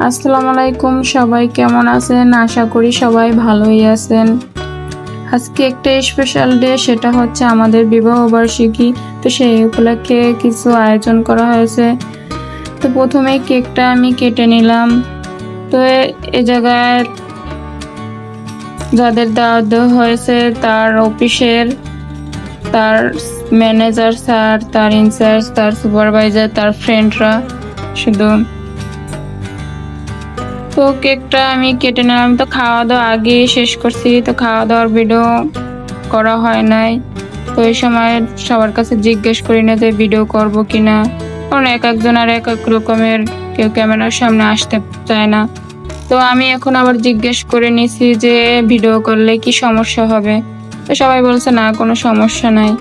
আসসালামু আলাইকুম, সবাই কেমন আছেন? আশা করি সবাই ভালোই আছেন। আজকে একটা স্পেশাল ডে, সেটা হচ্ছে আমাদের বিবাহ বার্ষিকী। তো সেই উপলক্ষে কিছু আয়োজন করা হয়েছে। তো প্রথমেই কেকটা আমি কেটে নিলাম। তো এ জায়গায় যাদের দাওয়াত দেওয়া হয়েছে তার অফিসের, তার ম্যানেজার স্যার, তার ইনচার্জ, তার সুপারভাইজার, তার ফ্রেন্ডরা শুধু। তো কেকটা আমি কেটে নিলাম। তো খাওয়া দাওয়া আগে শেষ করছি, তো খাওয়া দাওয়ার ভিডিও করা হয় নাই। তো এই সময় সবার কাছে জিজ্ঞেস করি না যে ভিডিও করব কিনা, কারণ এক একজন আর এক এক রকমের, কেউ ক্যামেরার সামনে আসতে চায় না। তো আমি এখন আবার জিজ্ঞেস করে নিছি যে ভিডিও করলে কি সমস্যা হবে। তো সবাই বলছে না, কোনো সমস্যা নাই।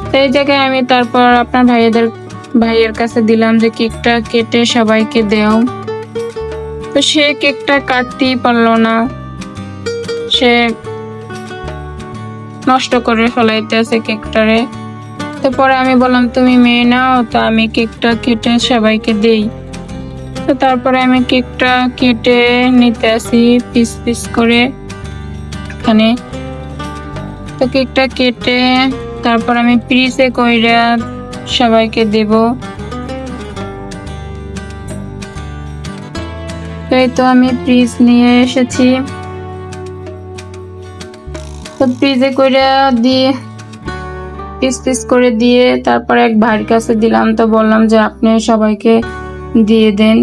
তো এই জায়গায় আমি তারপর আপনার ভাইয়ের কাছে দিলাম যে কেকটা কেটে সবাইকে দেও। তো সে কেকটা কাটতেই পারলো না, সে নষ্ট করে ফেলাইতেছে কেকটারে। তো পরে আমি বললাম তুমি মেয়ে নাও, তো আমি কেকটা কেটে সবাইকে দেই। তো তারপরে আমি কেকটা কেটে নিতে আসি পিস পিস করে এখানে। তো কেকটা কেটে তারপর আমি ফ্রিজে কইরা সবাইকে দেব। তো এই তো আমি ফ্রিজ নিয়ে এসেছি। তো ফ্রিজে কইরা দিয়ে পিস পিস করে দিয়ে তারপর এক ভাইয়ের কাছে দিলাম। তো বললাম যে আপনি সবাইকে দিয়ে দেন,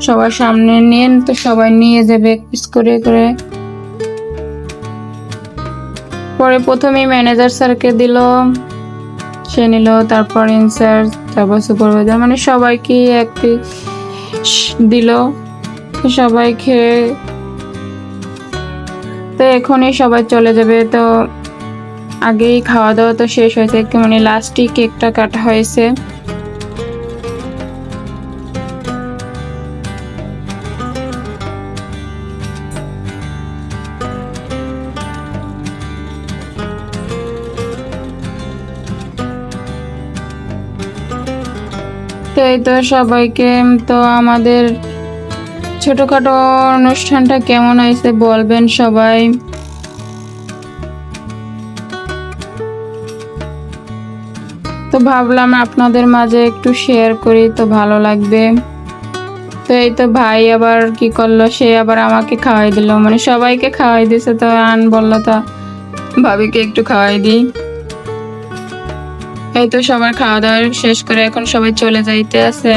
সবার সামনে নেন। তো সবাই নিয়ে যাবে এক পিস করে করে। পরে প্রথমেই ম্যানেজার স্যারকে দিল, সে নিল, তারপর ইনচার্জ, তারপর সুপারভাইজার, মানে সবাইকে এক পিস দিল। সবাই খেয়ে তো এখনই সবাই চলে যাবে। তো আগেই খাওয়া দাওয়া তো শেষ হয়েছে, মানে লাস্টই কেকটা কাটা হয়েছে। তো এই তো সবাইকে, তো আমাদের ছোটখাটো অনুষ্ঠানটা কেমন হয়েছে বলবেন সবাই। তো ভাবলাম আপনাদের মাঝে একটু শেয়ার করি, তো ভালো লাগবে। তো এই তো ভাই আবার কি করলো, সে আবার আমাকে খাওয়াই দিল, মানে সবাইকে খাওয়াই দিছে। তো বললো তা ভাবিকে একটু খাওয়াই দিই। এই তো সবার খাওয়া দাওয়া শেষ করে এখন সবাই চলে যাইতে আছে।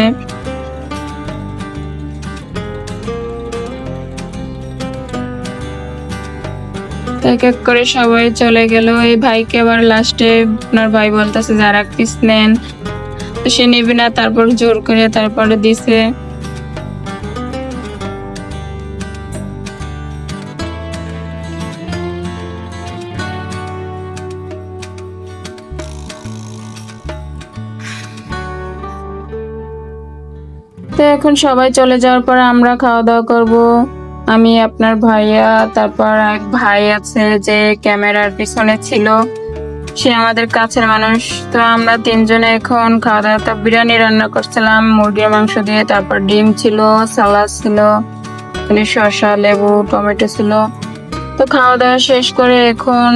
এক এক করে সবাই চলে গেল। এই ভাইকে আবার লাস্টে আপনার ভাই বলতেছে যে আর এক পিস নেন, তো সে নেবে না, তারপর জোর করে তারপরে দিছে। তো এখন সবাই চলে যাওয়ার পর আমরা খাওয়া দাওয়া করব। আমি, আপনার ভাইয়া, তারপর এক ভাই আছে যে ক্যামেরার পিছনে ছিল, সে আমাদের কাছের মানুষ। তো আমরা তিনজনে এখন খাওয়া দাওয়া, তো বিরিয়ানি রান্না করছিলাম মুরগির মাংস দিয়ে, তারপর ডিম ছিল, সালাদ ছিল, শসা, লেবু, টমেটো ছিল। তো খাওয়া দাওয়া শেষ করে এখন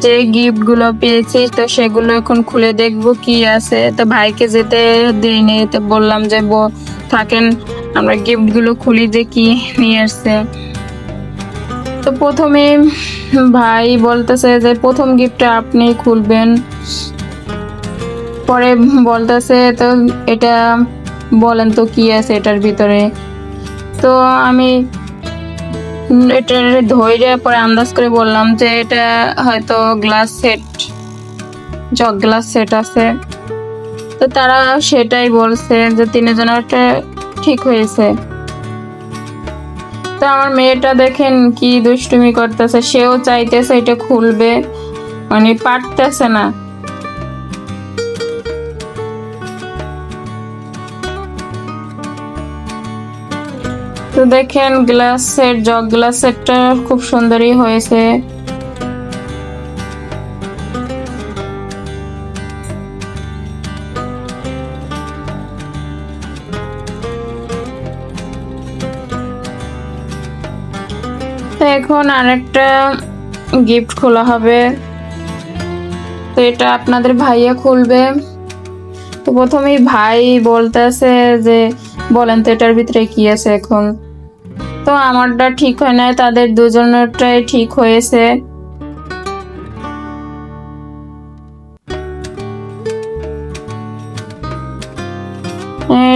যে গিফট গুলো পেয়েছি, তো সেগুলো এখন খুলে দেখবো কি আছে। তো ভাইকে যেতে দিইনি, তো বললাম যে থাকেন, আমরা গিফট গুলো খুলি যে কি নিয়ে আসছে। তো প্রথমে ভাই বলতেছে যে প্রথম গিফটটা আপনি খুলবেন। পরে বলতেছে তো এটা বলেন তো কি আছে এটার ভিতরে। তো আমি এটা ধরে পরে আন্দাজ করে বললাম যে এটা হয়তো glass set, jug glass set আছে। তো তারা সেটাই বলছে যে তিনজনেরটা ঠিক হয়েছে। তো আমার মেয়েটা দেখেন কি দুষ্টুমি করতেছে, সেও চাইতেছে এটা খুলবে, মানে পারতেছে না। তো দেখেন গ্লাস সেট, জগ গ্লাস সেটটা খুব সুন্দরই হয়েছে। তো এখন আরেকটা গিফট খোলা হবে, তো এটা আপনাদের ভাইয়া খুলবে। তো প্রথমেই ভাই বলতেছে যে বলেন তো এটার ভিতরে কি আছে এখন। তো আমারটা ঠিক হয় নাই, তাদের দুজনেরটাই ঠিক হয়েছে।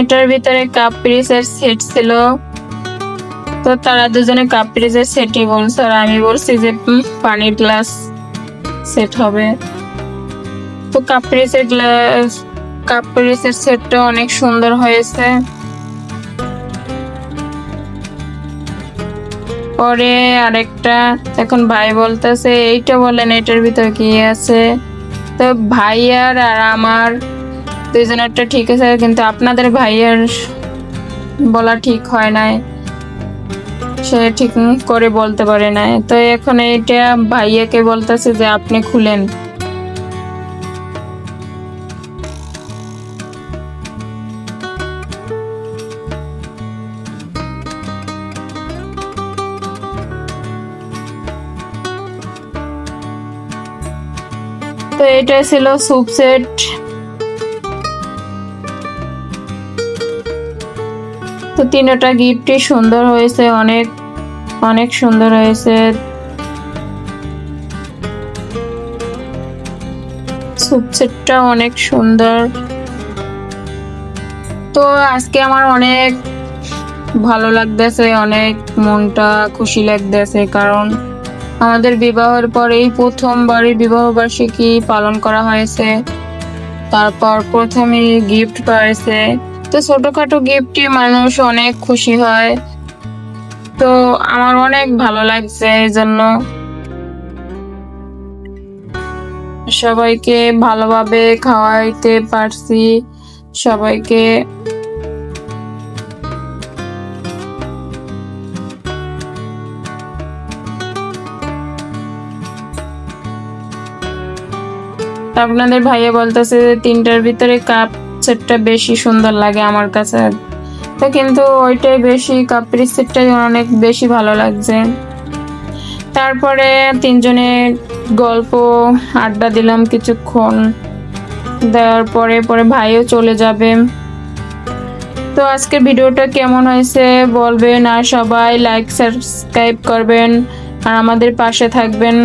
এটার ভিতরে কাপ পিরিচের সেট ছিল, তো তারা দুজনে কাপ পিরিচের সেটই বলছে, আর আমি বলছি যে পানির গ্লাস সেট হবে। তো কাপ পিরিচের সেটটা অনেক সুন্দর হয়েছে। পরে আরেকটা, এখন ভাই বলতেছে এইটা বলেন এটার ভিতরে কি আছে। তো ভাইয়ার আর আমার দুইজনেরটা ঠিক আছে, কিন্তু আপনাদের ভাইয়ার বলা ঠিক হয় নাই, সে ঠিক করে বলতে পারে নাই। তো এখন এটা ভাইয়াকে বলতেছে যে আপনি খুলেন। তো এটা ছিল স্যুপ সেট। তো তিনটা গিফটই সুন্দর হয়েছে, অনেক অনেক সুন্দর হয়েছে। স্যুপ সেটটা অনেক সুন্দর। তো আজকে আমার অনেক ভালো লাগতেছে, অনেক মনটা খুশি লাগতেছে, কারণ আমাদের বিবাহের পরেই প্রথমবারই বিবাহ বার্ষিকী পালন করা হয়েছে। তারপর প্রথমে গিফট পাইছে। তো ছোটখাটো গিফটই মানুষ অনেক খুশি হয়, তো আমার অনেক ভালো লাগছে। এই জন্য সবাইকে ভালোভাবে খাওয়াইতে পারছি, সবাইকে আপনাদের ভাইয়া বলতেছে যে তিনটার ভিতরে কাপ সেটটা বেশি সুন্দর লাগে আমার কাছে। তো কিন্তু ওইটাই বেশি, কাপ পিরিচ সেটটাই অনেক বেশি ভালো লাগছে। তারপরে তিনজনে গল্প আড্ডা দিলাম কিছুক্ষণ, দেওয়ার পরে পরে ভাইও চলে যাবে। তো আজকের ভিডিওটা কেমন হয়েছে বলবেন, আর সবাই লাইক সাবস্ক্রাইব করবেন আর আমাদের পাশে থাকবেন।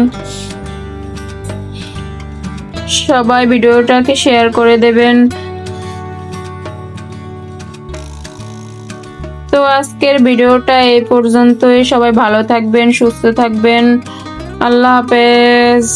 সবাই ভিডিওটাকে শেয়ার করে দেবেন। তো আজকের ভিডিওটা এই পর্যন্তই। সবাই ভালো থাকবেন, সুস্থ থাকবেন। আল্লাহ হাফেজ।